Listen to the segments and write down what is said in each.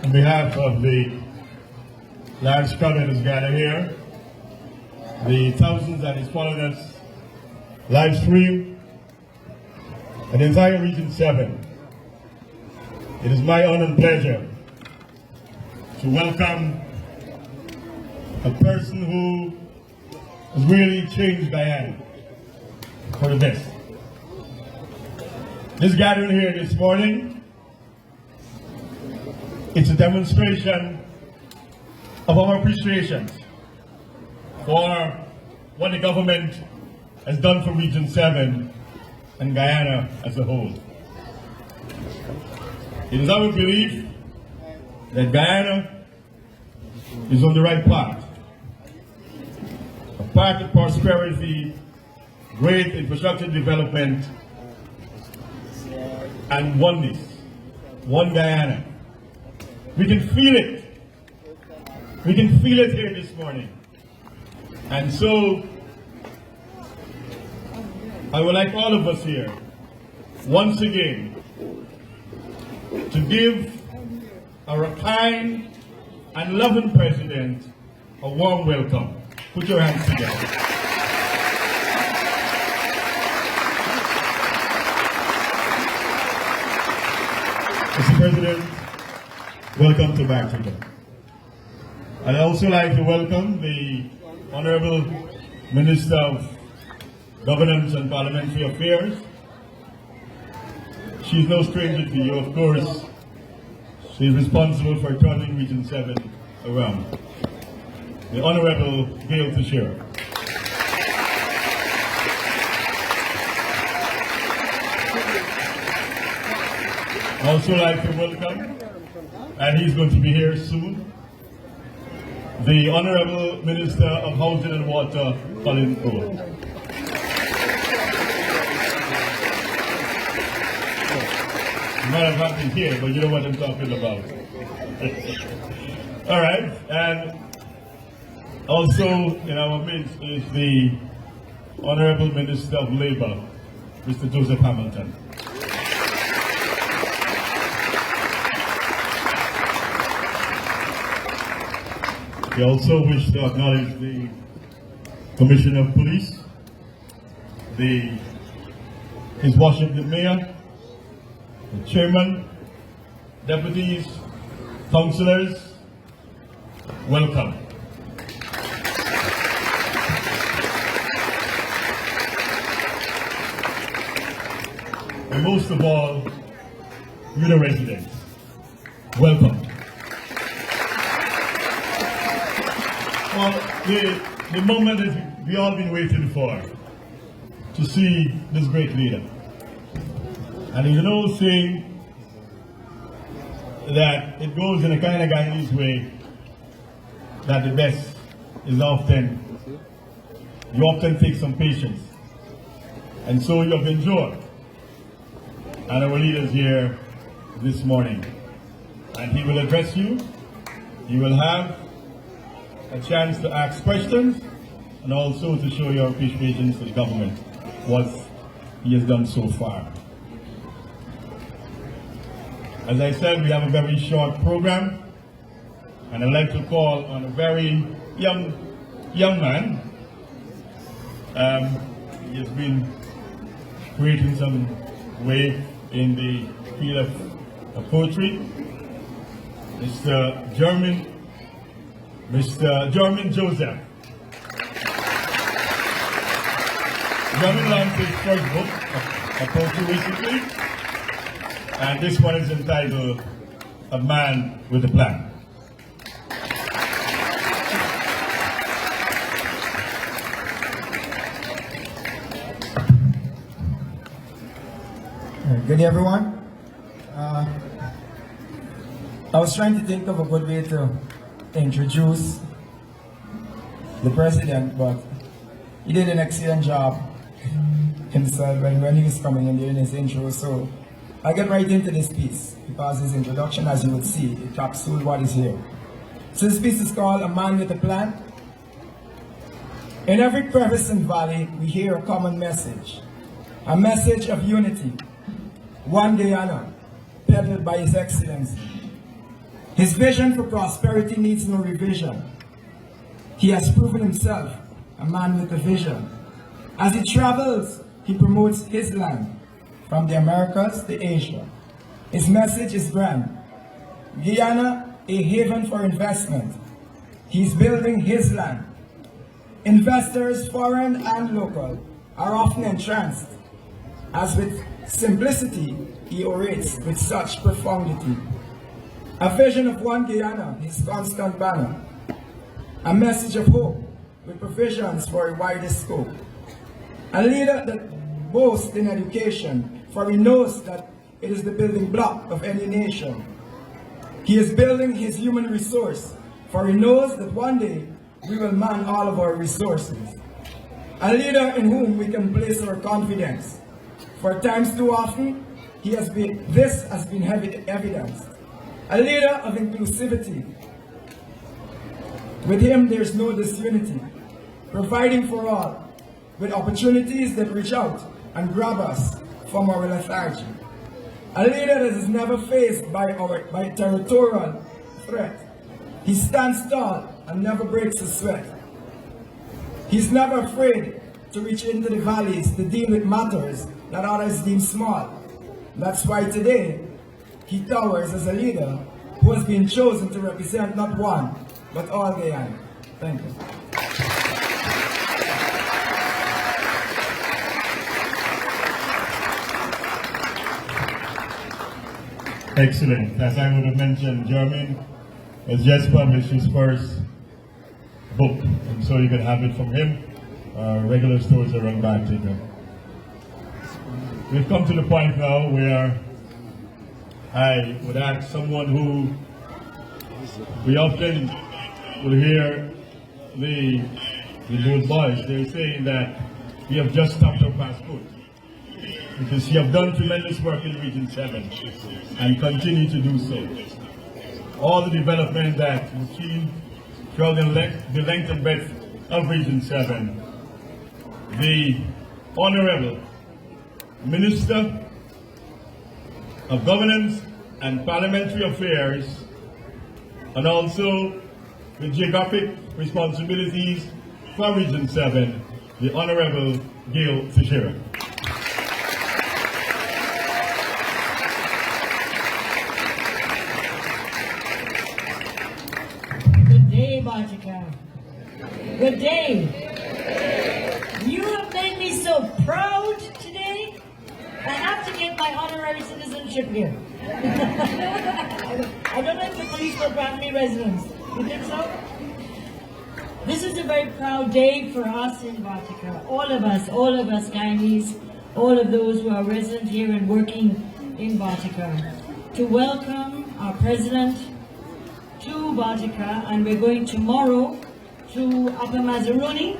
On behalf of the large crowd that has gathered here, the thousands that is following us live stream, and the entire Region 7, it is my honor and pleasure to welcome a person who has really changed Guyana for the best. This gathering here this morning, it's a demonstration of our appreciation for what the government has done for Region 7 and Guyana as a whole. It is our belief that Guyana is on the right path, a path of prosperity, great infrastructure development, and oneness, one Guyana. We can feel it. We can feel it here this morning. And so, I would like all of us here, once again, to give our kind and loving President a warm welcome. Put your hands together. Mr. President, welcome to Bartica. I'd also like to welcome the Honorable Minister of Governance and Parliamentary Affairs. She's no stranger to you, of course. She's responsible for turning Region 7 around. The Honorable Gail Teixeira. I'd also like to welcome, and he's going to be here soon, the Honorable Minister of Housing and Water, Colin Cole. You might have not been here, but you know what I'm talking about. All right, and also in our midst is the Honorable Minister of Labour, Mr. Joseph Hamilton. We also wish to acknowledge the Commissioner of Police, His Worship the Mayor, the Chairman, Deputies, Councillors. Welcome. And most of all, you the residents. Welcome. Well, the moment that we all been waiting for, to see this great leader. And you know, saying that it goes in a kind of Guyanese way that the best is often, you often take some patience. And so you have endured. And our leader is here this morning. And he will address you. You will have a chance to ask questions and also to show your appreciation to the government, what he has done so far. As I said, we have a very short program, and I'd like to call on a very young man. He has been creating some wave in the field of poetry. Mr. Jermaine Joseph. Jermaine launched his first book of poetry recently, and this one is entitled A Man with a Plan. Good day, everyone. I was trying to think of a good way to introduce the president, but he did an excellent job himself when he was coming in during his intro. So I get right into this piece because his introduction, as you would see, it capsules what is here. So this piece is called A Man with a Plan. In every crevice and valley, we hear a common message, a message of unity, one Guyana, peddled by His Excellency. His vision for prosperity needs no revision. He has proven himself a man with a vision. As he travels, he promotes his land, from the Americas to Asia. His message is grand. Guyana, a haven for investment. He's building his land. Investors, foreign and local, are often entranced, as with simplicity he orates with such profundity. A vision of one Guyana, his constant banner. A message of hope with provisions for a wider scope. A leader that boasts in education, for he knows that it is the building block of any nation. He is building his human resource, for he knows that one day we will man all of our resources. A leader in whom we can place our confidence. For times too often, this has been evidenced. A leader of inclusivity. With him there is no disunity, providing for all, with opportunities that reach out and grab us from our lethargy. A leader that is never faced by territorial threat. He stands tall and never breaks a sweat. He's never afraid to reach into the valleys to deal with matters that others deem small. That's why today, he towers as a leader who has been chosen to represent not one, but all Guyana. Thank you. Excellent. As I would have mentioned, Jermaine has just published his first book, and so you can have it from him. Regular stores around Bartica. We've come to the point now where I would ask someone who we often will hear the old boys, they're saying that we have just stopped our passport. Because you have done tremendous work in Region 7 and continue to do so. All the development that you've seen throughout the length and breadth of Region 7, the Honorable Minister of Governance and Parliamentary Affairs, and also the geographic responsibilities for Region 7, the Honorable Gail Teixeira. Good day, Bartica. Good day. You have made me so proud today. I have to get my honorary citizenship here. I don't know if the police will grant me residence. You think so? This is a very proud day for us in Bartica. All of us Guyanese, all of those who are resident here and working in Bartica, to welcome our president to Bartica, and we're going tomorrow to Upper Mazaruni,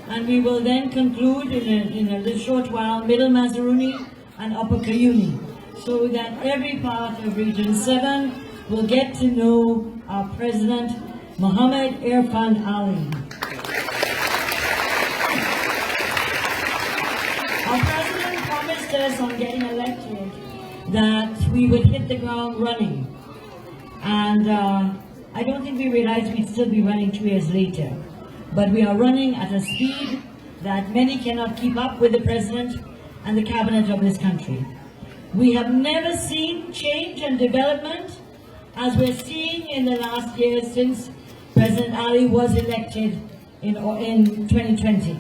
and we will then conclude in a little short while Middle Mazaruni and Upper Cayuni, so that every part of Region 7 will get to know our President, Mohammed Irfan Ali. Our President promised us on getting elected that we would hit the ground running. And I don't think we realized we'd still be running 2 years later. But we are running at a speed that many cannot keep up with the President and the Cabinet of this country. We have never seen change and development as we're seeing in the last year since President Ali was elected in 2020.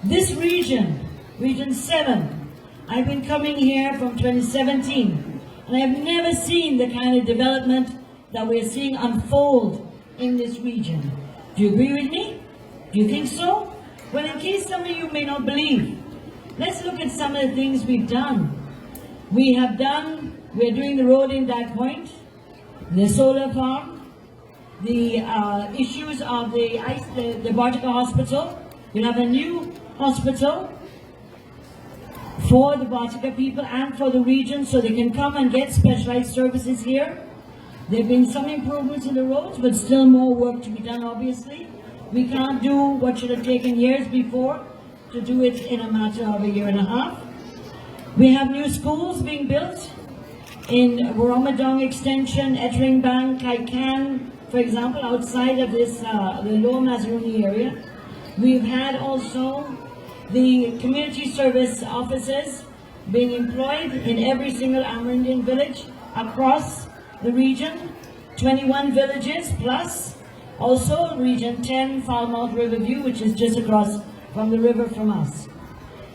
This region, Region 7, I've been coming here from 2017, and I have never seen the kind of development that we're seeing unfold in this region. Do you agree with me? Do you think so? Well, in case some of you may not believe, let's look at some of the things we've done. We're doing the road in that point, the solar farm, the issues of the Bartica Hospital. We'll have a new hospital for the Bartica people and for the region, so they can come and get specialized services here. There have been some improvements in the roads, but still more work to be done, obviously. We can't do what should have taken years before to do it in a matter of a year and a half. We have new schools being built. in Waramadong Extension, Ettring Bank, Kaikan, for example, outside of this, the Lower Mazaruni area. We've had also the community service officers being employed in every single Amerindian village across the region, 21 villages plus, also region 10, Falmouth Riverview, which is just across from the river from us.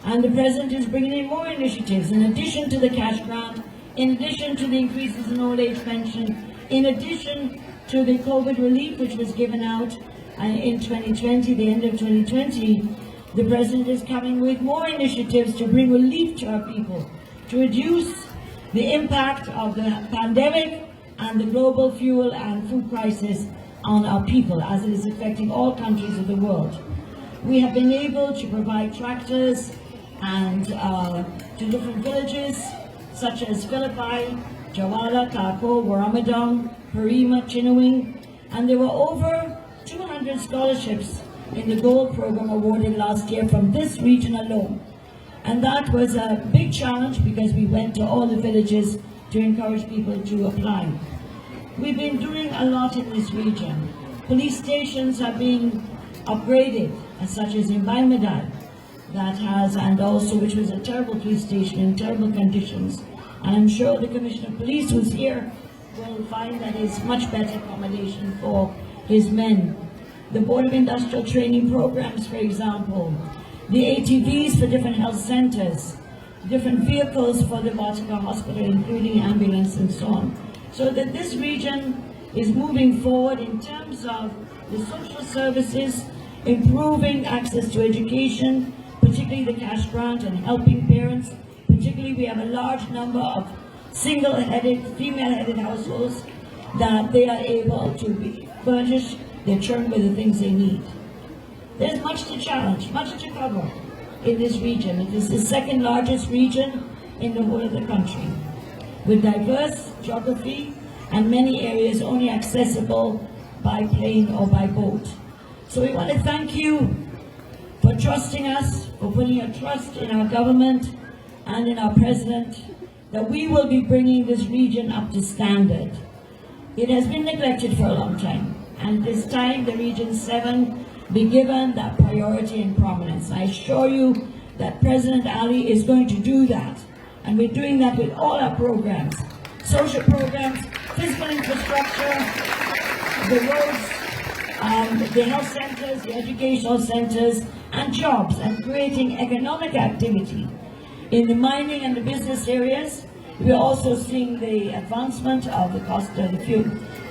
And the President is bringing in more initiatives in addition to the cash grant, in addition to the increases in old age pension, in addition to the COVID relief which was given out in 2020, the end of 2020. The President is coming with more initiatives to bring relief to our people, to reduce the impact of the pandemic and the global fuel and food crisis on our people as it is affecting all countries of the world. We have been able to provide tractors and to different villages such as Philippi, Jawala, Kako, Waramadong, Parima, Chinawing, and there were over 200 scholarships in the Gold Program awarded last year from this region alone. And that was a big challenge because we went to all the villages to encourage people to apply. We've been doing a lot in this region. Police stations are being upgraded, such as in Baimadad, that has, and also which was a terrible police station in terrible conditions. And I'm sure the Commissioner of Police who's here will find that it's much better accommodation for his men. The Board of Industrial Training Programs, for example, the ATVs for different health centers, different vehicles for the Bartica Hospital, including ambulance and so on. So that this region is moving forward in terms of the social services, improving access to education, particularly the cash grant and helping parents. Particularly we have a large number of single-headed, female-headed households that they are able to furnish their children with the things they need. There's much to challenge, much to cover in this region. It is the second largest region in the whole of the country, with diverse geography and many areas only accessible by plane or by boat. So we want to thank you for trusting us, for putting your trust in our government and in our President, that we will be bringing this region up to standard. It has been neglected for a long time, and this time the Region 7 be given that priority and prominence. I assure you that President Ali is going to do that, and we're doing that with all our programs, social programs, physical infrastructure, the roads, the health centers, the educational centers, and jobs, and creating economic activity. In the mining and the business areas, we're also seeing the advancement of the cost of the fuel,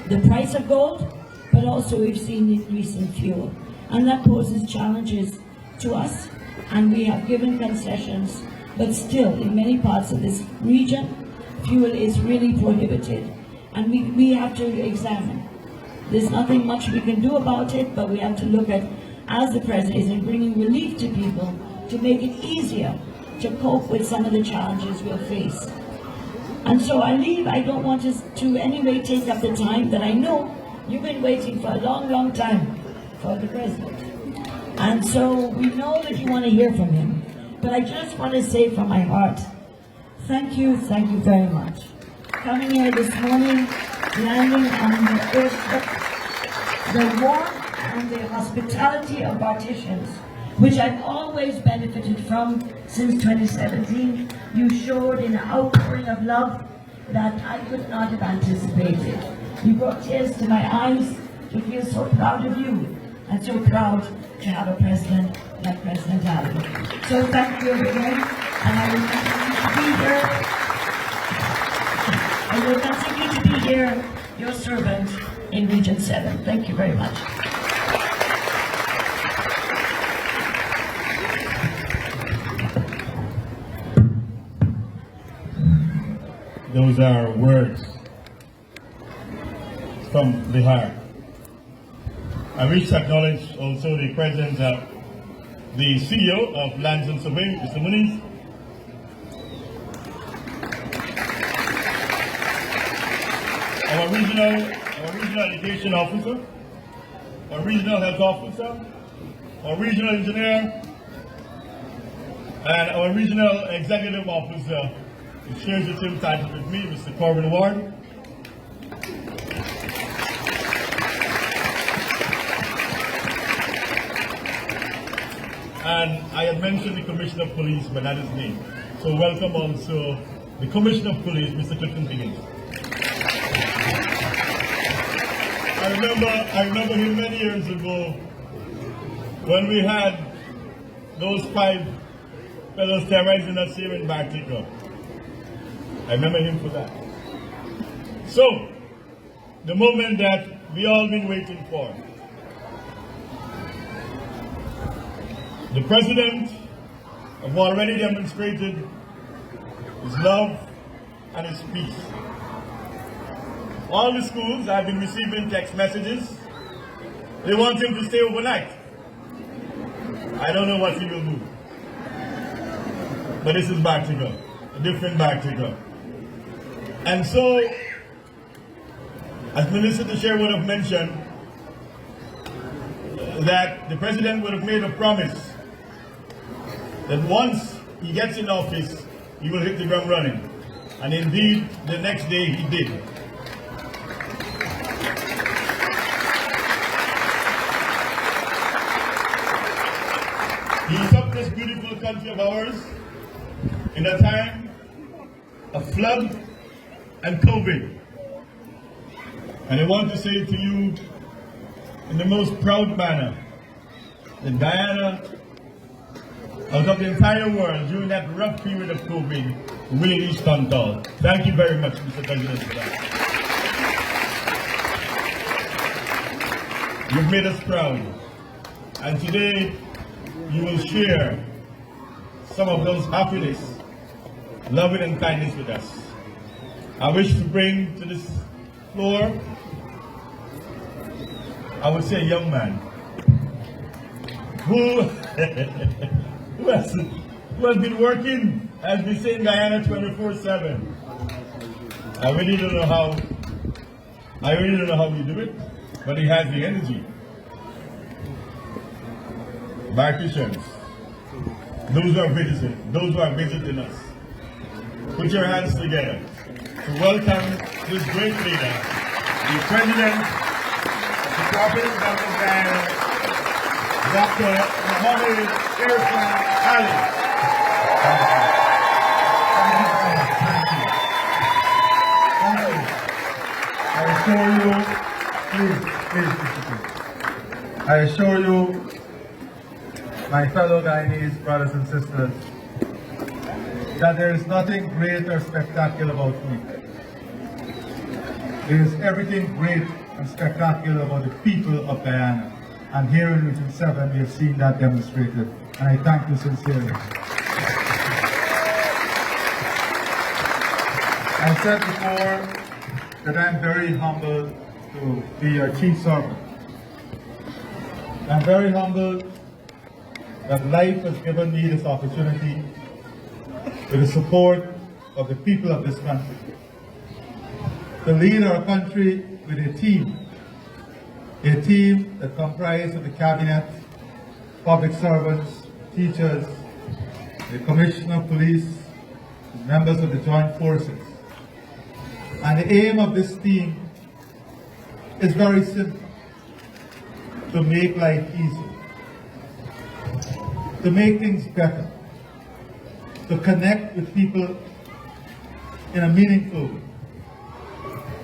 the price of gold, but also we've seen the increase in fuel. And that poses challenges to us, and we have given concessions, but still in many parts of this region, fuel is really prohibited. And we have to examine. There's nothing much we can do about it, but we have to look at, as the President is bringing relief to people, to make it easier to cope with some of the challenges we'll face. And so I don't want us to anyway take up the time that I know you've been waiting for a long, long time for the President. And so we know that you want to hear from him. But I just want to say from my heart, thank you very much. Coming here this morning, landing on the airstrip, the warmth and the hospitality of Barticians, which I've always benefited from since 2017, you showed in an outpouring of love that I could not have anticipated. You brought tears to my eyes to feel so proud of you and so proud to have a president like President Ali. So thank you again, and I will continue to be here, your servant in Region 7. Thank you very much. Those are words from the heart. I wish to acknowledge also the presence of the CEO of Lands and Survey, Mr. Muniz. Our regional education officer, our regional health officer, our regional engineer, and our regional executive officer who shares the same title with me, Mr. Corbin Ward. And I had mentioned the Commissioner of Police, but that is me. So welcome also the Commissioner of Police, Mr. Clifton Higgins. I remember him many years ago when we had those 5 fellows terrorizing us here in Bartica. I remember him for that. So, the moment that we all been waiting for. The President have already demonstrated his love and his peace. All the schools, I've been receiving text messages. They want him to stay overnight. I don't know what he will do. But this is Bartica, a different Bartica. And so, as Minister Teixeira would have mentioned, that the President would have made a promise that once he gets in office, he will hit the ground running. And indeed, the next day he did. He took this beautiful country of ours in a time of flood and COVID. And I want to say to you in the most proud manner that Guyana, out of the entire world, during that rough period of COVID, really stand tall. Thank you very much, Mr. President, for that. You've made us proud. And today, you will share some of those happiness, loving and kindness with us. I wish to bring to this floor, I would say a young man, who has been working, as we say in Guyana, 24/7. I really don't know how we do it, but he has the energy. Barticians, those who are visiting us, put your hands together to welcome this great leader, the President of the Cooperative Bank of Guyana, Dr. Mohammed Irfan Ali. I assure you, my fellow Guyanese brothers and sisters, that there is nothing great or spectacular about me. There is everything great and spectacular about the people of Guyana. And here in Region 7, we have seen that demonstrated. And I thank you sincerely. I said before that I'm very humbled to be your chief servant. I'm very humbled that life has given me this opportunity with the support of the people of this country to lead our country with a team that comprised of the cabinet, public servants, teachers, the Commissioner of Police, members of the joint forces. And the aim of this team is very simple: to make life easier, to make things better, to connect with people in a meaningful way,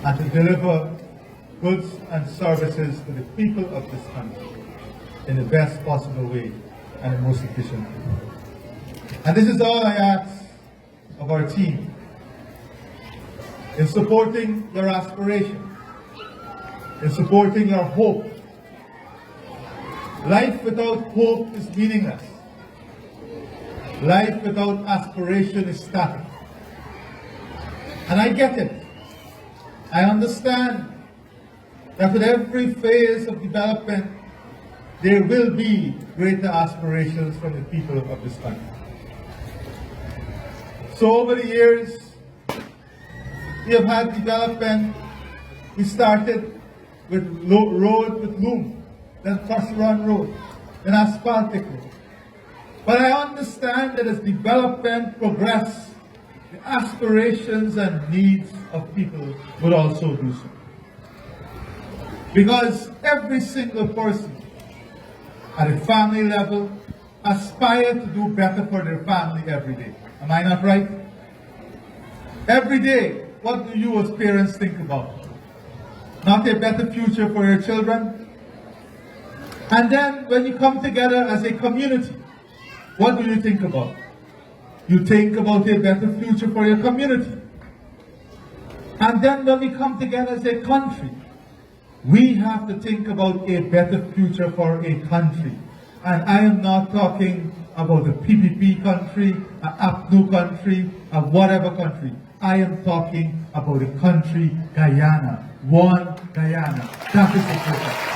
and to deliver goods and services to the people of this country in the best possible way and the most efficient way. And this is all I ask of our team in supporting your aspirations, in supporting your hope. Life without hope is meaningless. Life without aspiration is static. And I get it. I understand that with every phase of development, there will be greater aspirations from the people of this country. So over the years, we have had development. We started with road with loom, then truss run road, then asphaltic road. But I understand that as development progresses, the aspirations and needs of people would also do so. Because every single person at a family level aspire to do better for their family every day. Am I not right? Every day, what do you as parents think about? Not a better future for your children? And then when you come together as a community, what do you think about? You think about a better future for your community. And then when we come together as a country, we have to think about a better future for a country. And I am not talking about a PPP country, an APNU country, a whatever country. I am talking about a country, Guyana. One Guyana. That is the purpose.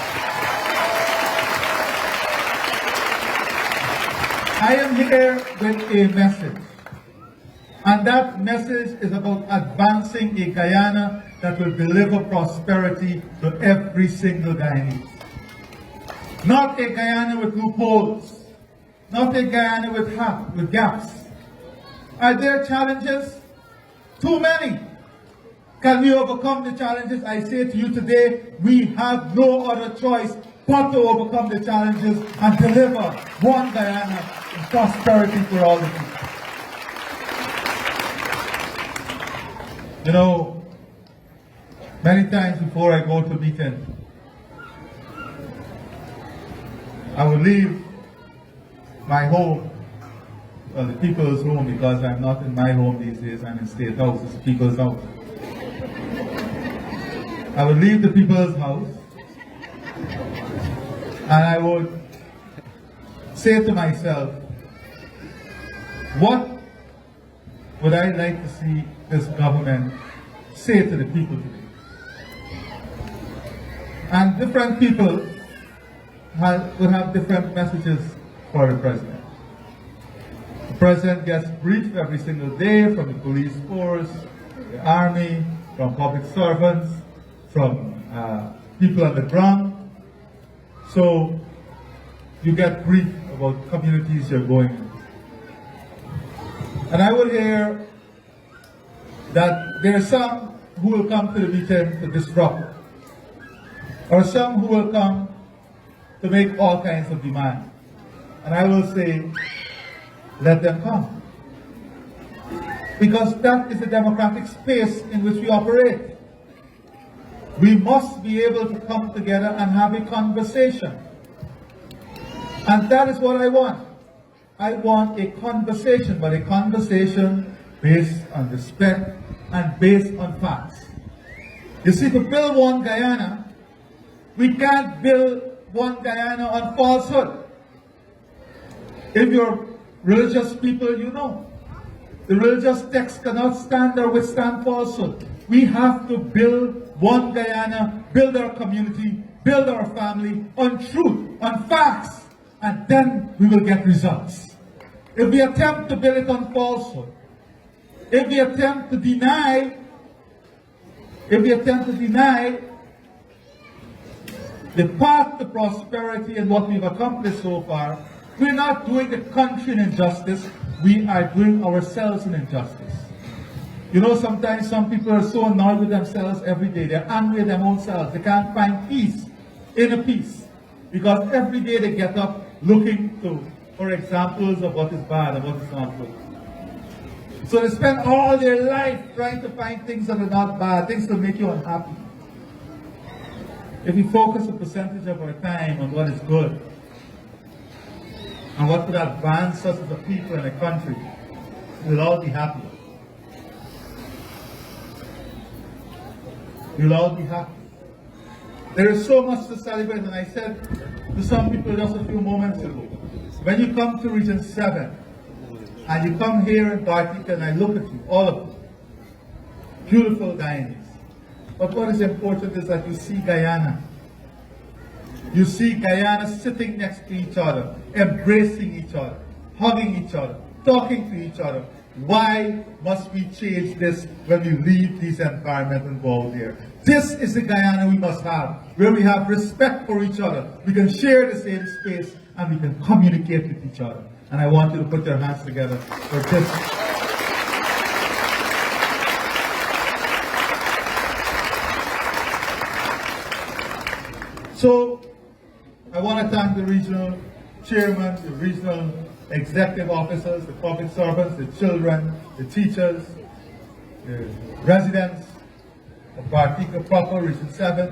I am here with a message. And that message is about advancing a Guyana that will deliver prosperity to every single Guyanese. Not a Guyana with loopholes. Not a Guyana with gaps. Are there challenges? Too many. Can we overcome the challenges? I say to you today, we have no other choice but to overcome the challenges and deliver one Guyana and prosperity for all the people. You know, many times before I go to meetings, I would leave my home, well, the people's home, because I'm not in my home these days, I'm in State House, it's the people's house. I would leave the people's house, and I would say to myself, what would I like to see this government say to the people today? And different people will have different messages for the president. The president gets briefed every single day from the police force, the army, from public servants, from people on the ground. So you get briefed about communities you're going to. And I will hear that there are some who will come to the meeting to disrupt, or some who will come to make all kinds of demands. And I will say, let them come. Because that is the democratic space in which we operate. We must be able to come together and have a conversation. And that is what I want. I want a conversation, but a conversation based on respect and based on facts. You see, to build one Guyana, we can't build one Guyana on falsehood. If you're religious people, you know, the religious text cannot stand or withstand falsehood. We have to build one Guyana, build our community, build our family on truth, on facts, and then we will get results. If we attempt to build it on falsehood, if we attempt to deny the path to prosperity and what we've accomplished so far, we're not doing the country an injustice, we are doing ourselves an injustice. You know, sometimes some people are so annoyed with themselves every day, they're angry at their own selves, they can't find peace, inner peace, because every day they get up looking for examples of what is bad and what is not good. So they spend all their life trying to find things that are not bad, things that make you unhappy. If we focus a percentage of our time on what is good, and what could advance us as a people and a country, we'll all be happy. We'll all be happy. There is so much to celebrate, and I said to some people just a few moments ago, when you come to Region 7, and you come here in Bartica, and I look at you, all of you, beautiful Guyanese. But what is important is that you see Guyana. You see Guyana sitting next to each other, embracing each other, hugging each other, talking to each other. Why must we change this when we leave this environment and go out there? This is the Guyana we must have, where we have respect for each other. We can share the same space and we can communicate with each other. And I want you to put your hands together for this. So I want to thank the regional chairman, the regional executive officers, the public servants, the children, the teachers, the residents of Bartica proper, Region 7,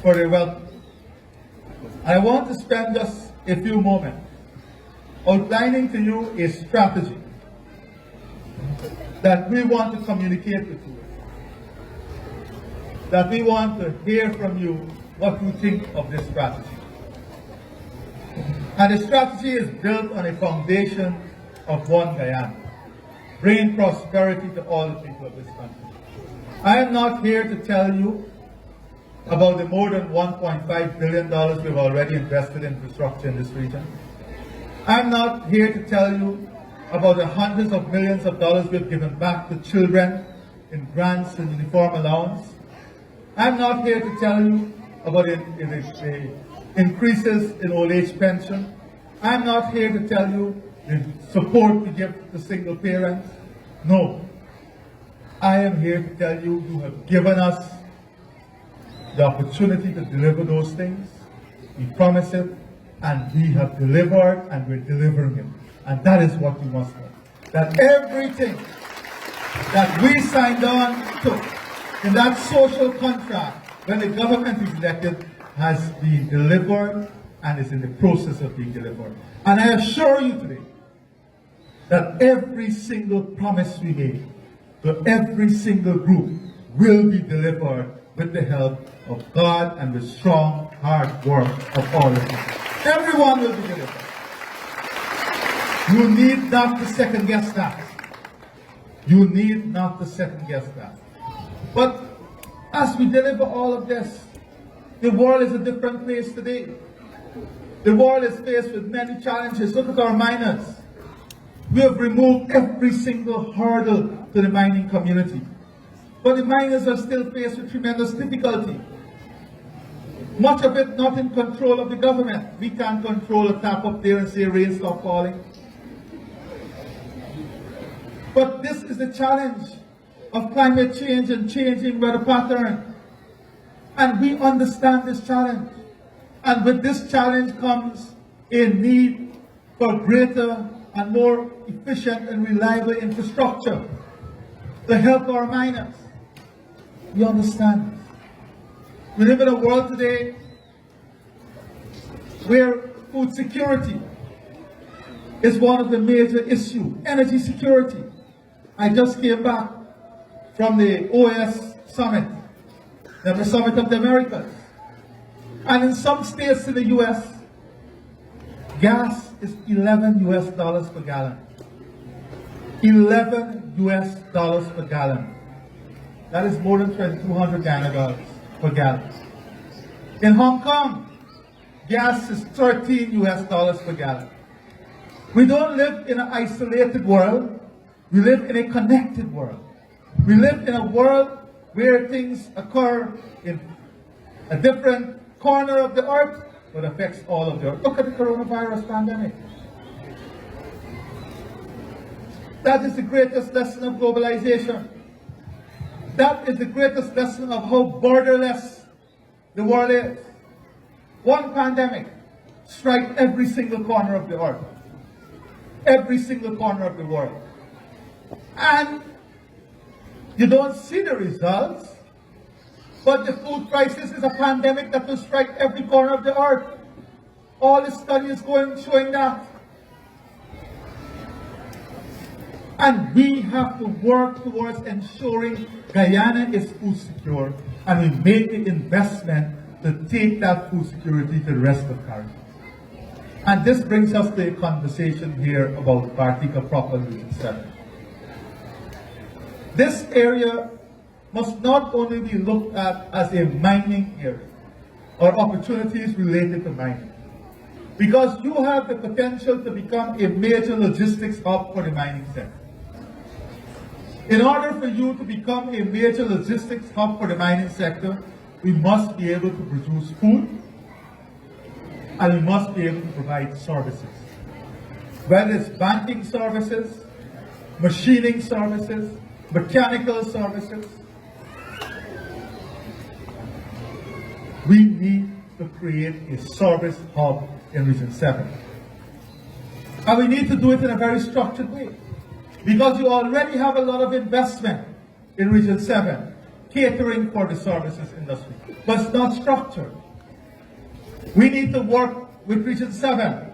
for their welcome. I want to spend just a few moments outlining to you a strategy that we want to communicate with you, that we want to hear from you what you think of this strategy. And the strategy is built on a foundation of one Guyana, bringing prosperity to all the people of this country. I am not here to tell you about the more than $1.5 billion we've already invested in infrastructure in this region. I'm not here to tell you about the hundreds of millions of dollars we've given back to children in grants and uniform allowance. I'm not here to tell you about the increases in old age pension. I'm not here to tell you the support we give to single parents. No. I am here to tell you, you have given us the opportunity to deliver those things. We promise it, and we have delivered, and we're delivering it. And that is what you must know. That everything that we signed on to in that social contract when the government is elected has been delivered and is in the process of being delivered. And I assure you today that every single promise we made to every single group will be delivered with the help of God and the strong, hard work of all of you. Everyone will be delivered. You need not to second guess that. You need not to second guess that. But as we deliver all of this, the world is a different place today. The world is faced with many challenges. Look at our miners. We have removed every single hurdle to the mining community. But the miners are still faced with tremendous difficulty. Much of it not in control of the government. We can't control a tap up there and say rain stop falling. But this is the challenge of climate change and changing weather pattern. And we understand this challenge. And with this challenge comes a need for greater and more efficient and reliable infrastructure to help our miners. We understand this. We live in a world today where food security is one of the major issues. Energy security. I just came back from the OAS summit, the Summit of the Americas. And in some states in the US, gas is $11 per gallon. $11 per gallon. That is more than $2,200 Ghana per gallon. In Hong Kong, gas is $13 per gallon. We don't live in an isolated world. We live in a connected world. We live in a world where things occur in a different corner of the earth, but affects all of the earth. Look at the coronavirus pandemic. That is the greatest lesson of globalization. That is the greatest lesson of how borderless the world is. One pandemic strikes every single corner of the earth. Every single corner of the world. And you don't see the results, but the food crisis is a pandemic that will strike every corner of the earth. All the studies showing that. And we have to work towards ensuring Guyana is food secure, and we make the investment to take that food security to the rest of the Caribbean. And this brings us to a conversation here about Bartica proper Region 7. This area must not only be looked at as a mining area or opportunities related to mining, because you have the potential to become a major logistics hub for the mining sector. In order for you to become a major logistics hub for the mining sector, we must be able to produce food, and we must be able to provide services. Whether it's banking services, machining services, mechanical services. we need to create a service hub in Region 7. And we need to do it in a very structured way, because you already have a lot of investment in Region 7, catering for the services industry, but it's not structured. We need to work with Region 7,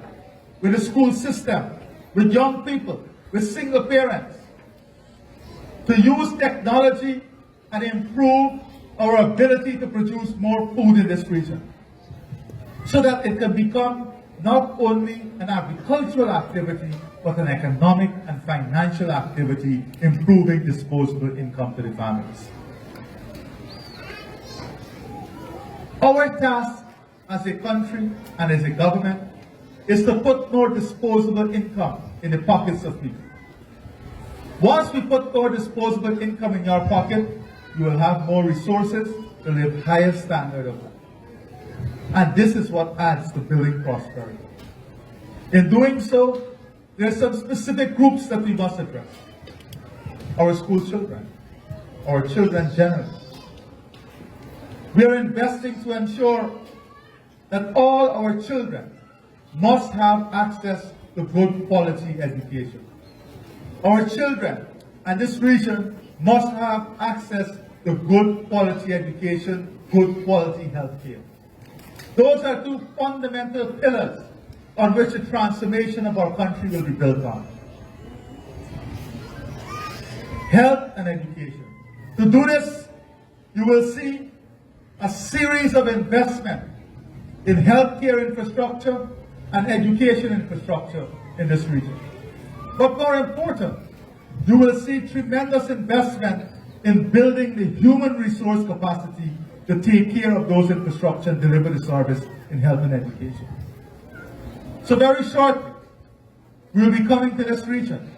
with the school system, with young people, with single parents, to use technology and improve our ability to produce more food in this region, so that it can become not only an agricultural activity, but an economic and financial activity, improving disposable income to the families. Our task as a country and as a government is to put more disposable income in the pockets of people. Once we put more disposable income in your pocket, you will have more resources to live higher standard of life. And this is what adds to building prosperity. In doing so, there are some specific groups that we must address. Our school children, our children generally. We are investing to ensure that all our children must have access to good quality education. Our children and this region must have access to good quality education, good quality health care. Those are two fundamental pillars on which the transformation of our country will be built on. Health and education. To do this, you will see a series of investment in healthcare infrastructure and education infrastructure in this region. But more important, you will see tremendous investment in building the human resource capacity to take care of those infrastructure and deliver the service in health and education. So very shortly, we will be coming to this region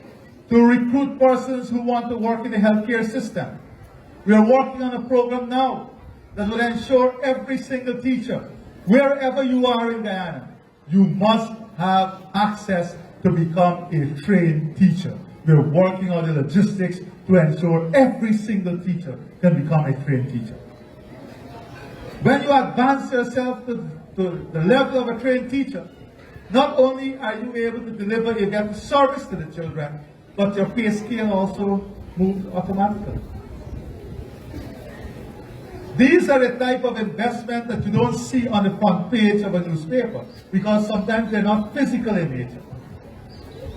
to recruit persons who want to work in the healthcare system. We are working on a program now that will ensure every single teacher, wherever you are in Guyana, you must have access to become a trained teacher. We are working on the logistics to ensure every single teacher can become a trained teacher. When you advance yourself to the level of a trained teacher, not only are you able to deliver a better service to the children, but your pay scale also moves automatically. These are the type of investment that you don't see on the front page of a newspaper, because sometimes they're not physical in nature.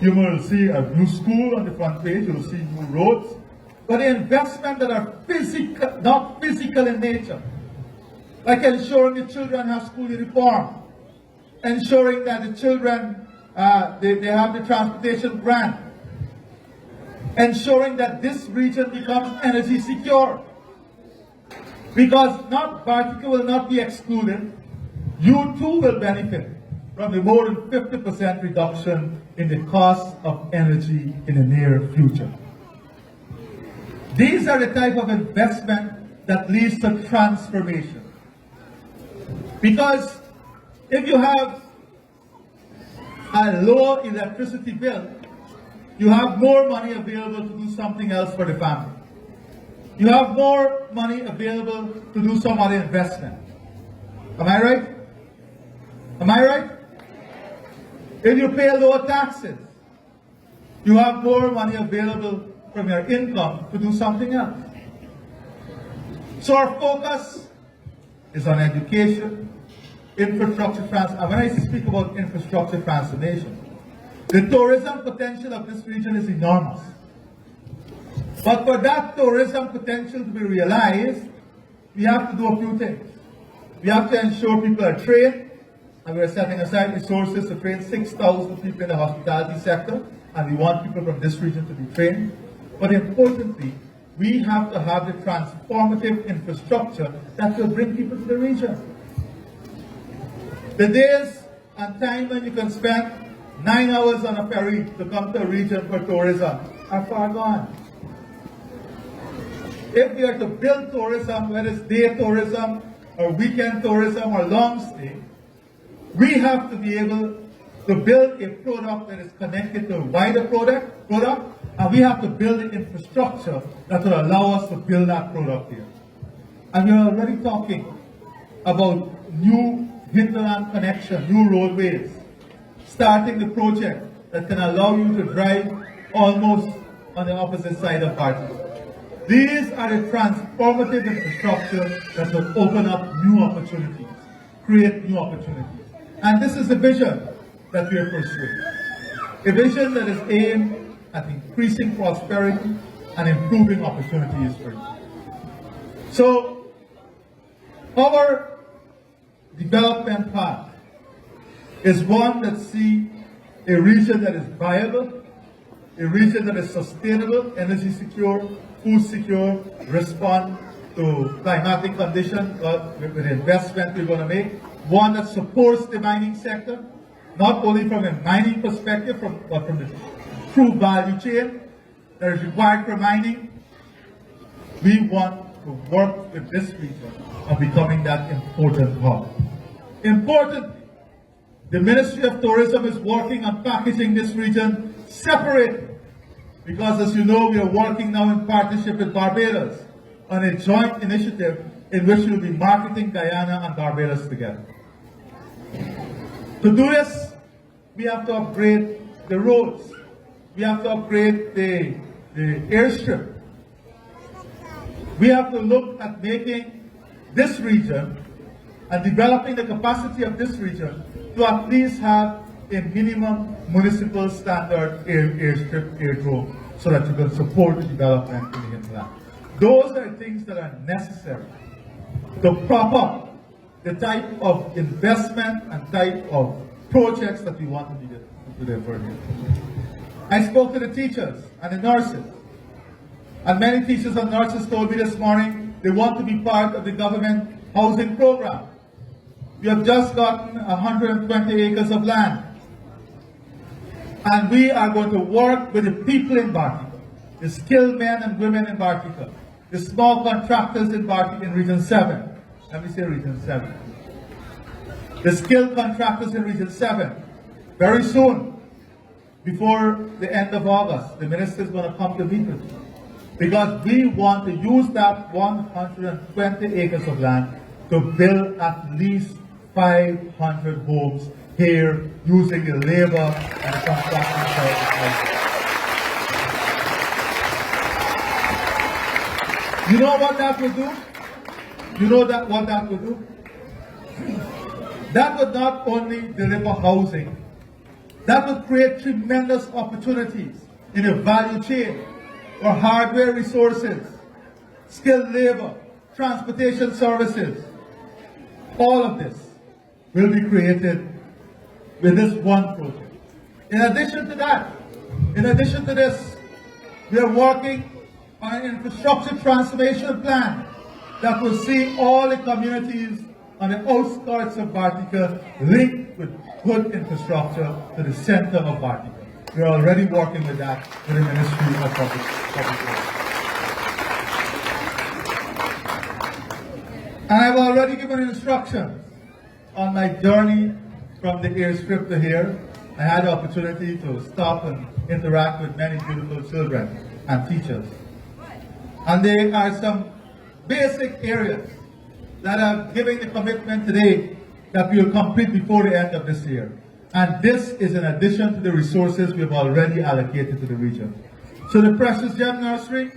You will see a new school on the front page, you'll see new roads, but the investment that are physical, not physical in nature, like ensuring the children have school uniform, ensuring that the children, they have the transportation grant, ensuring that this region becomes energy secure. Because Bartica will not be excluded, you too will benefit from the more than 50% reduction in the cost of energy in the near future. These are the type of investment that leads to transformation. Because if you have a low electricity bill, you have more money available to do something else for the family. You have more money available to do some other investment. Am I right? Am I right? If you pay lower taxes, you have more money available from your income to do something else. So our focus is on education, infrastructure transformation. And when I speak about infrastructure transformation, the tourism potential of this region is enormous. But for that tourism potential to be realized, we have to do a few things. We have to ensure people are trained, and we are setting aside resources to train 6,000 people in the hospitality sector, and we want people from this region to be trained. But importantly, we have to have the transformative infrastructure that will bring people to the region. The days and time when you can spend 9 hours on a ferry to come to a region for tourism are far gone. If we are to build tourism, whether it's day tourism or weekend tourism or long stay, we have to be able to build a product that is connected to a wider product, and we have to build the infrastructure that will allow us to build that product here. And we're already talking about new hinterland connection, new roadways, starting the project that can allow you to drive almost on the opposite side of Bartica. These are the transformative infrastructure that will open up new opportunities, create new opportunities. And this is the vision that we are pursuing. A vision that is aimed at increasing prosperity and improving opportunities for you. So, our development path is one that sees a region that is viable, a region that is sustainable, energy secure, food secure, respond to climatic conditions with the investment we're going to make, one that supports the mining sector, not only from a mining perspective, but from the true value chain that is required for mining. We want to work with this region on becoming that important hub. Importantly, the Ministry of Tourism is working on packaging this region separately, because as you know, we are working now in partnership with Barbados on a joint initiative in which we will be marketing Guyana and Barbados together. To do this, we have to upgrade the roads. We have to upgrade the airstrip. We have to look at making this region and developing the capacity of this region to at least have a minimum municipal standard airstrip, airdrome, so that you can support the development in the hinterland. Those are things that are necessary to prop up the type of investment and type of projects that we want to deliver. I spoke to the teachers and the nurses, and many teachers and nurses told me this morning they want to be part of the government housing program. We have just gotten 120 acres of land, and we are going to work with the people in Bartica, the skilled men and women in Bartica, the small contractors in Bartica in Region 7. Let me say Region 7. The skilled contractors in Region 7. Very soon, before the end of August, the minister is going to come to meet with you, because we want to use that 120 acres of land to build at least 500 homes here using the labor and the construction services. You know what that would do? You know what that would do? That would not only deliver housing, that would create tremendous opportunities in the value chain for hardware resources, skilled labor, transportation services. All of this will be created with this one project. In addition to that, in addition to this, we are working on an infrastructure transformation plan that will see all the communities on the outskirts of Bartica linked with good infrastructure to the center of Bartica. We are already working with that with the Ministry of Public Works. And I've already given instructions on my journey from the airstrip to here. I had the opportunity to stop and interact with many beautiful children and teachers. And there are some basic areas that are giving the commitment today that we will complete before the end of this year. And this is in addition to the resources we have already allocated to the region. So the Precious Gem Nursery,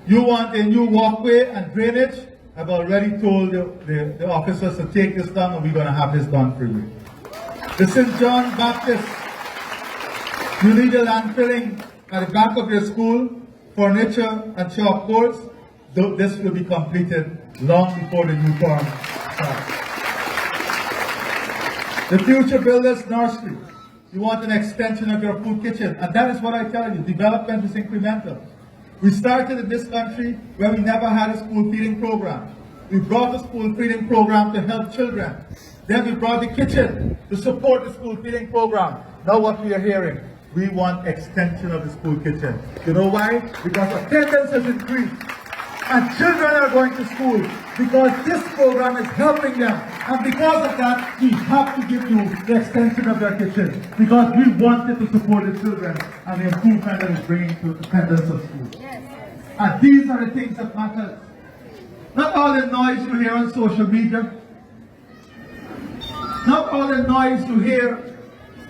you want a new walkway and drainage. I've already told the officers to take this down, and we're going to have this done for you. The St. John Baptist, you need a land filling at the back of your school, furniture and chalkboards. This will be completed long before the new term starts. The Future Builders Nursery, you want an extension of your food kitchen, and that is what I tell you, development is incremental. We started in this country where we never had a school feeding program. We brought a school feeding program to help children. Then we brought the kitchen to support the school feeding program. Now what we are hearing, we want extension of the school kitchen. You know why? Because attendance has increased. And children are going to school because this program is helping them. And because of that, we have to give you the extension of their kitchen, because we wanted to support the children and the improvement that is bringing to attendance of school. And these are the things that matter. Not all the noise you hear on social media, Not all the noise you hear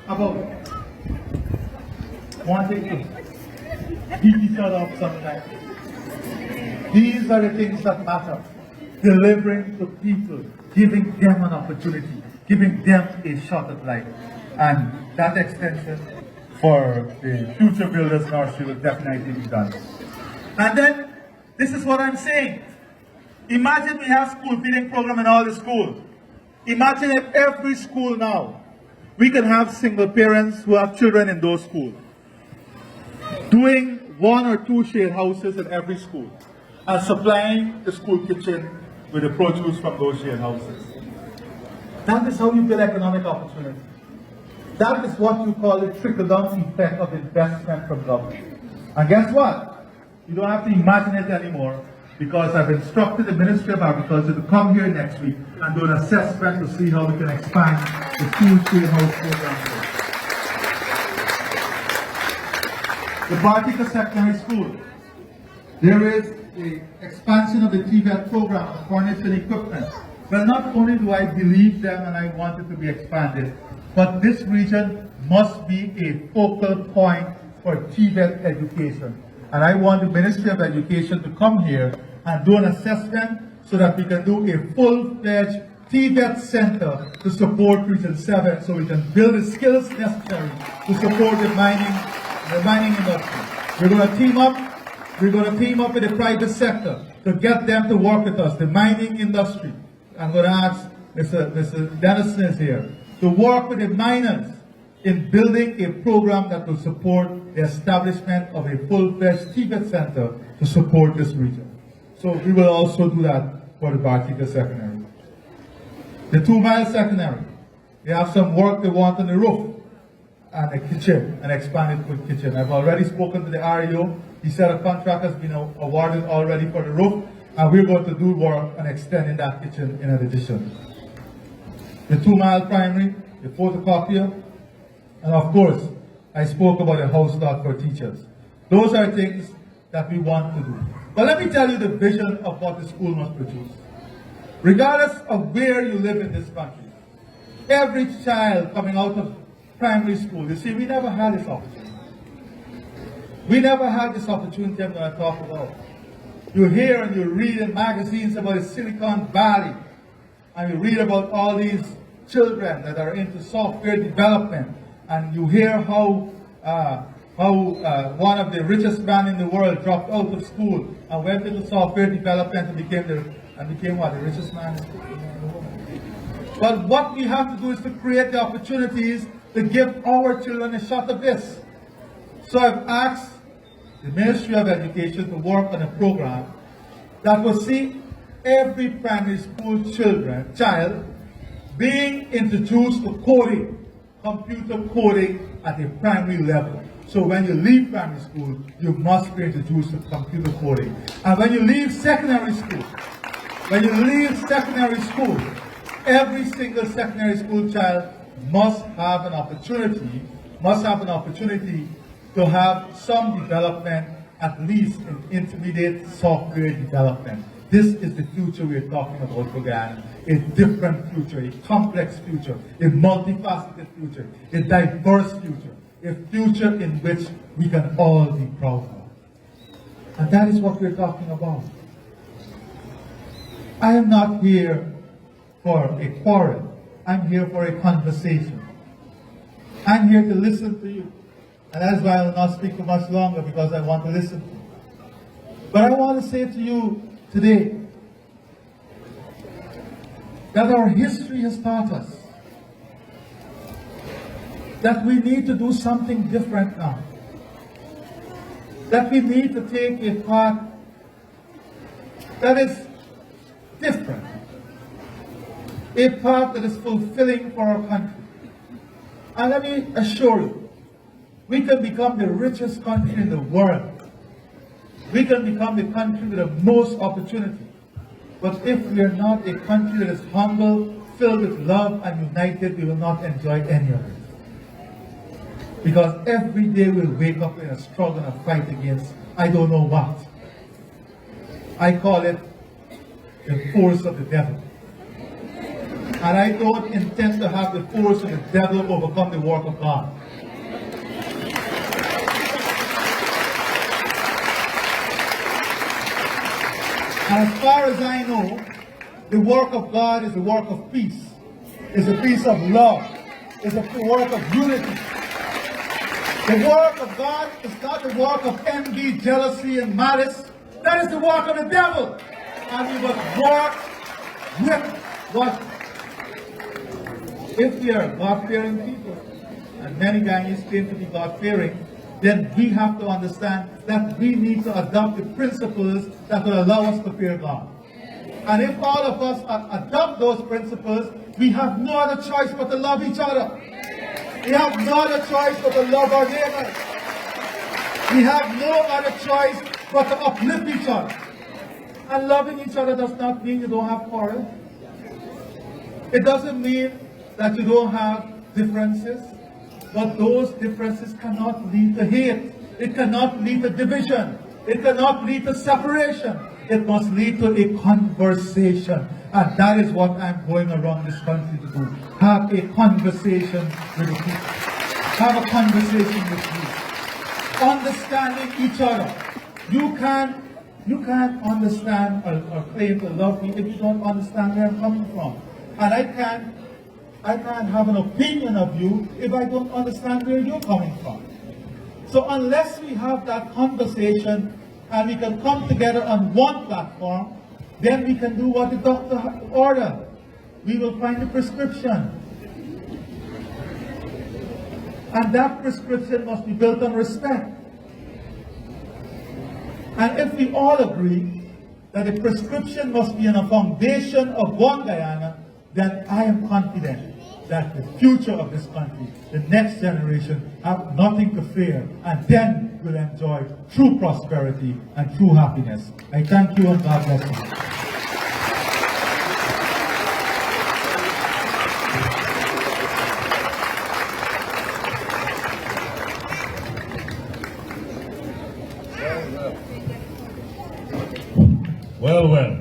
about wanting to beat each other up sometimes. These are the things that matter. Delivering to people, giving them an opportunity, giving them a shot at life. And that extension for the Future Builders Nursery will definitely be done. And then, this is what I'm saying. Imagine we have school feeding program in all the schools. Imagine if every school now, we can have single parents who have children in those schools, doing 1 or 2 shared houses in every school, and supplying the school kitchen with the produce from those shared houses. That is how you build economic opportunity. That is what you call the trickle-down effect of investment from government. And guess what? You don't have to imagine it anymore, because I've instructed the Ministry of Agriculture to come here next week and do an assessment to see how we can expand the school shared house program. The Bartica Secondary School. There is the expansion of the TVET program, furniture and equipment. Well, not only do I believe them and I want it to be expanded, but this region must be a focal point for TVET education. And I want the Ministry of Education to come here and do an assessment so that we can do a full-fledged TVET center to support Region 7, so we can build the skills necessary to support the mining industry. We're going to team up with the private sector to get them to work with us, the mining industry. I'm going to ask Mr. Dennison is here, to work with the miners in building a program that will support the establishment of a full-fledged TVET center to support this region. So we will also do that for the Bartica Secondary. The 2 Mile Secondary, we have some work they want on the roof and a kitchen, an expanded food kitchen. I've already spoken to the REO. He said a contract has been awarded already for the roof, and we're going to do work on extending that kitchen in addition. The 2 Mile Primary, the photocopier, and of course, I spoke about a house lot for teachers. Those are things that we want to do. But let me tell you the vision of what the school must produce. Regardless of where you live in this country, every child coming out of primary school, you see, we never had this opportunity. We never had this opportunity I'm going to talk about. You hear and you read in magazines about the Silicon Valley, and you read about all these children that are into software development, and you hear how one of the richest men in the world dropped out of school and went into software development and became what? The richest man in the world. But what we have to do is to create the opportunities to give our children a shot at this. So I've asked the Ministry of Education to work on a program that will see every primary school child being introduced to coding, computer coding at a primary level. So when you leave primary school, you must be introduced to computer coding. And when you leave secondary school, every single secondary school child must have an opportunity to have some development, at least in intermediate software development. This is the future we're talking about for Guyana. A different future, a complex future, a multifaceted future, a diverse future, a future in which we can all be proud of. And that is what we're talking about. I am not here for a quarrel. I'm here for a conversation. I'm here to listen to you. And that's why I will not speak for much longer, because I want to listen to you. But I want to say to you today that our history has taught us that we need to do something different now. That we need to take a path that is different. A path that is fulfilling for our country. And let me assure you, we can become the richest country in the world. We can become the country with the most opportunity. But if we are not a country that is humble, filled with love and united, we will not enjoy any of it. Because every day we'll wake up in a struggle and a fight against I don't know what. I call it the force of the devil. And I don't intend to have the force of the devil overcome the work of God. And as far as I know, the work of God is a work of peace. It's a piece of love. It's a work of unity. The work of God is not the work of envy, jealousy, and malice. That is the work of the devil. And we must work with what? If we are God-fearing people, and many Guyanese claim to be God-fearing, then we have to understand that we need to adopt the principles that will allow us to fear God. And if all of us adopt those principles, we have no other choice but to love each other. We have no other choice but to love our neighbors. We have no other choice but to uplift each other. And loving each other does not mean you don't have quarrels. It doesn't mean that you don't have differences. But those differences cannot lead to hate. It cannot lead to division. It cannot lead to separation. It must lead to a conversation. And that is what I'm going around this country to do. Have a conversation with the people. Have a conversation with you. Understanding each other. You can't understand or claim to love me if you don't understand where I'm coming from. And I can't have an opinion of you if I don't understand where you're coming from. So unless we have that conversation and we can come together on one platform, then we can do what the doctor ordered. We will find a prescription. And that prescription must be built on respect. And if we all agree that the prescription must be on a foundation of one Guyana, then I am confident that the future of this country, the next generation, have nothing to fear, and then will enjoy true prosperity and true happiness. I thank you and God bless you. Well.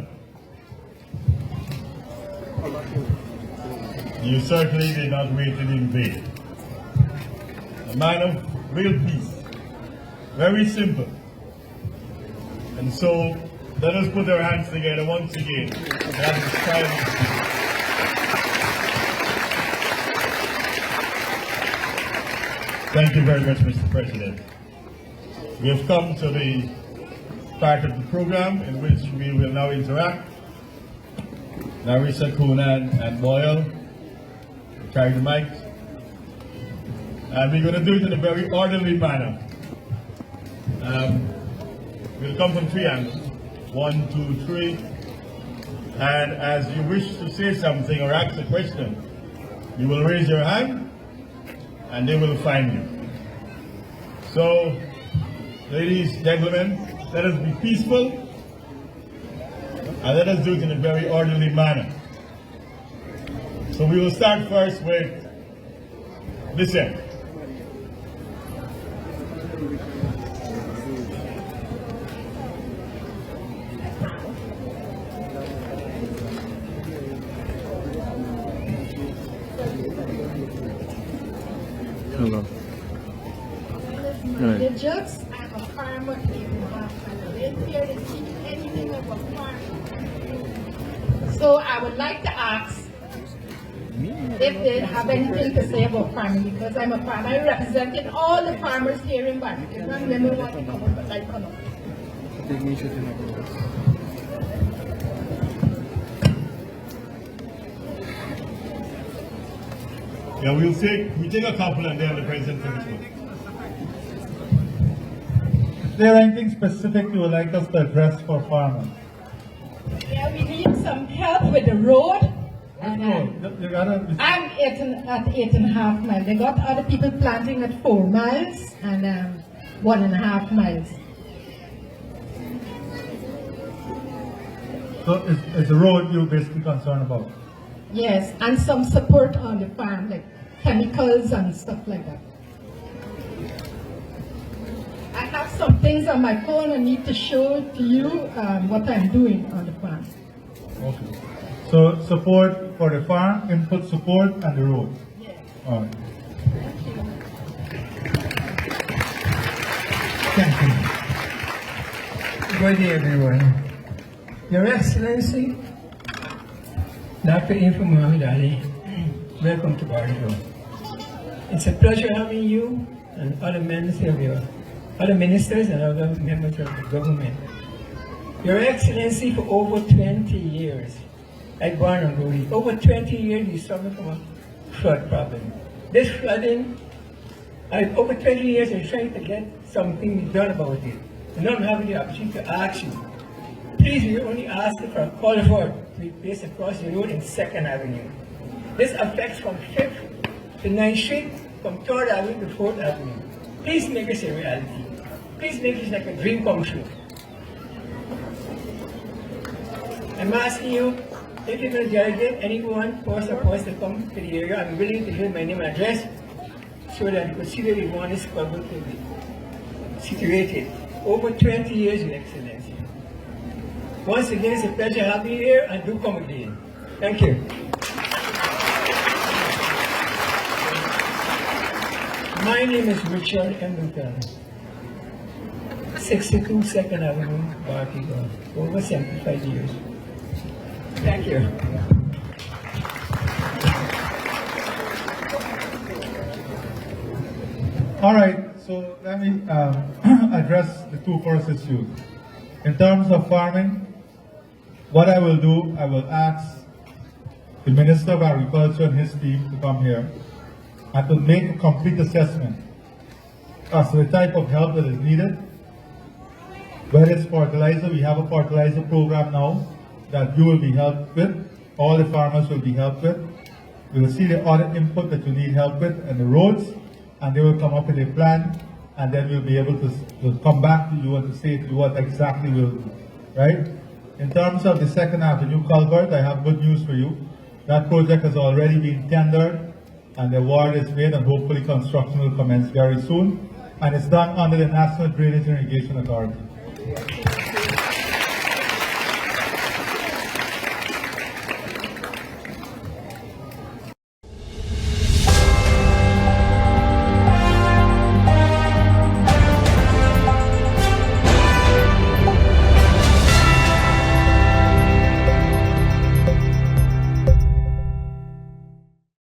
You certainly did not wait in vain. A man of real peace. Very simple. And so, let us put our hands together once again. That is silent peace. Thank you very much, Mr. President. We have come to the part of the program in which we will now interact. Narissa, Coonan, and Boyle carry the mic. And we're going to do it in a very orderly manner. We'll come from three angles. 1, 2, 3. And as you wish to say something or ask a question, you will raise your hand and they will find you. So, ladies, gentlemen, let us be peaceful and let us do it in a very orderly manner. So we will start first with this end. Hello. The judges are a farmer in Bartica. They fear to teach anything of a farmer. So I would like to ask if they have anything to say about farming, because I'm a farmer. I represented all the farmers here in Bartica. I don't remember what to come up, but I come up. Yeah, we take a couple and then the president finishes. Is there anything specific you would like us to address for farmers? Yeah, we need some help with the road. And, I'm at 8.5 miles. They got other people planting at 4 miles and 1.5 miles. So is the road you're basically concerned about? Yes, and some support on the farm, like chemicals and stuff like that. I have some things on my phone I need to show to you what I'm doing on the farm. Okay. So support for the farm, input support, and the road. Yes. All right. Thank you. Good day, everyone. Your Excellency, Dr. Info Mohammed Ali, welcome to Bartica. It's a pleasure having you and other members of your other ministers and other members of the government. Your Excellency, for over 20 years, at Guyanese, over 20 years you suffered from a flood problem. This flooding, over 20 years I'm trying to get something done about it. And now I'm having the opportunity to ask you, please, we only ask for a culvert to be placed across the road in 2nd Avenue. This affects from 5th to 9th Street, from 3rd Avenue to 4th Avenue. Please make this a reality. Please make this like a dream come true. I'm asking you, if you're going to delegate anyone, first of all, to come to the area, I'm willing to give my name and address so that you could see where the Guyanese culvert will be situated. Over 20 years, Your Excellency. Once again, it's a pleasure having you here, and do come again. Thank you. My name is Richard Embleton, 62 2nd Avenue, Bartica, over 75 years. Thank you. All right, so let me address the two first issues. In terms of farming, what I will do, I will ask the Minister of Agriculture and his team to come here and to make a complete assessment as to the type of help that is needed. Whether it's fertilizer, we have a fertilizer program now that you will be helped with, all the farmers will be helped with. We will see the other input that you need help with and the roads, and they will come up with a plan, and then we'll be able to come back to you and to say to you what exactly we'll do, right? In terms of the 2nd Avenue culvert, I have good news for you. That project has already been tendered, and the award is made, and hopefully construction will commence very soon. And it's done under the National Drainage and Irrigation Authority.